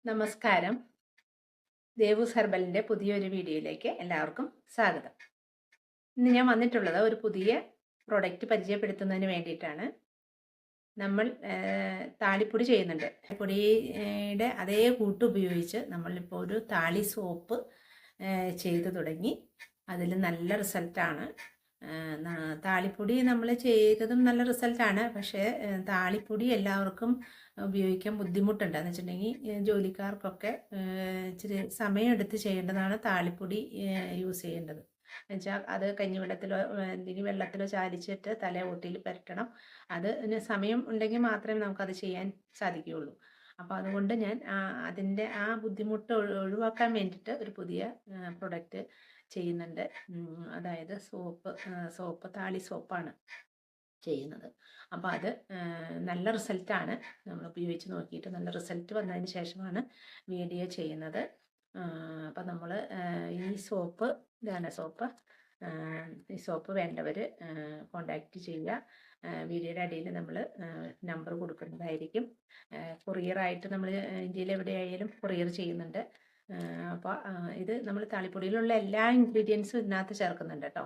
നമസ്കാരം. ദേവൂസ് ഹെർബലിൻ്റെ പുതിയൊരു വീഡിയോയിലേക്ക് എല്ലാവർക്കും സ്വാഗതം. ഇന്ന് ഞാൻ വന്നിട്ടുള്ളത് ഒരു പുതിയ പ്രൊഡക്റ്റ് പരിചയപ്പെടുത്തുന്നതിന് വേണ്ടിയിട്ടാണ്. നമ്മൾ താളിപ്പൊടി ചെയ്യുന്നുണ്ട്. പൊടിയുടെ അതേ കൂട്ട് ഉപയോഗിച്ച് നമ്മളിപ്പോൾ ഒരു താളി സോപ്പ് ചെയ്തു തുടങ്ങി. അതിൽ നല്ല റിസൾട്ടാണ്. താളിപ്പൊടി നമ്മൾ ചെയ്തതും നല്ല റിസൾട്ടാണ്. പക്ഷേ താളിപ്പൊടി എല്ലാവർക്കും ഉപയോഗിക്കാൻ ബുദ്ധിമുട്ടുണ്ട്. എന്ന് വെച്ചിട്ടുണ്ടെങ്കിൽ ജോലിക്കാർക്കൊക്കെ ഇച്ചിരി സമയമെടുത്ത് ചെയ്യേണ്ടതാണ് താളിപ്പൊടി യൂസ് ചെയ്യേണ്ടത്. എന്നുവെച്ചാൽ അത് കഞ്ഞിവെള്ളത്തിലോ എന്തെങ്കിലും വെള്ളത്തിലോ ചാലിച്ചിട്ട് തലയോട്ടിയിൽ പുരട്ടണം. അതിന് സമയം ഉണ്ടെങ്കിൽ മാത്രമേ നമുക്കത് ചെയ്യാൻ സാധിക്കുകയുള്ളൂ. അപ്പോൾ അതുകൊണ്ട് ഞാൻ അതിൻ്റെ ആ ബുദ്ധിമുട്ട് ഒഴിവാക്കാൻ വേണ്ടിയിട്ട് ഒരു പുതിയ പ്രൊഡക്റ്റ് ചെയ്യുന്നുണ്ട്. അതായത് സോപ്പ് താളി സോപ്പാണ് ചെയ്യുന്നത്. അപ്പോൾ അത് നല്ല റിസൾട്ടാണ്. നമ്മൾ ഉപയോഗിച്ച് നോക്കിയിട്ട് നല്ല റിസൾട്ട് വന്നതിന് ശേഷമാണ് വീഡിയോ ചെയ്യുന്നത്. അപ്പോൾ നമ്മൾ ഈ സോപ്പ് ഇതാണ് സോപ്പ്. ഈ സോപ്പ് വേണ്ടവർ കോണ്ടാക്റ്റ് ചെയ്യുക. വീഡിയോയുടെ അടിയിൽ നമ്മൾ നമ്പർ കൊടുക്കുന്നതായിരിക്കും. കൊറിയറായിട്ട് നമ്മൾ ഇന്ത്യയിൽ എവിടെയായാലും കൊറിയർ ചെയ്യുന്നുണ്ട്. അപ്പോൾ ഇത് നമ്മൾ താളിപ്പൊടിയിലുള്ള എല്ലാ ഇൻഗ്രീഡിയൻസും ഇതിനകത്ത് ചേർക്കുന്നുണ്ട് കേട്ടോ.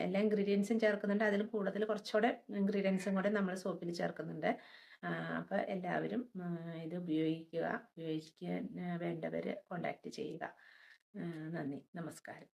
എല്ലാ ഇൻഗ്രീഡിയൻസും ചേർക്കുന്നുണ്ട്. അതിൽ കൂടുതൽ കുറച്ചുകൂടെ ഇൻഗ്രീഡിയൻസും കൂടെ നമ്മൾ സോപ്പിൽ ചേർക്കുന്നുണ്ട്. അപ്പോൾ എല്ലാവരും ഇത് ഉപയോഗിക്കാൻ വേണ്ടവർ കോണ്ടാക്റ്റ് ചെയ്യുക. നന്ദി, നമസ്കാരം.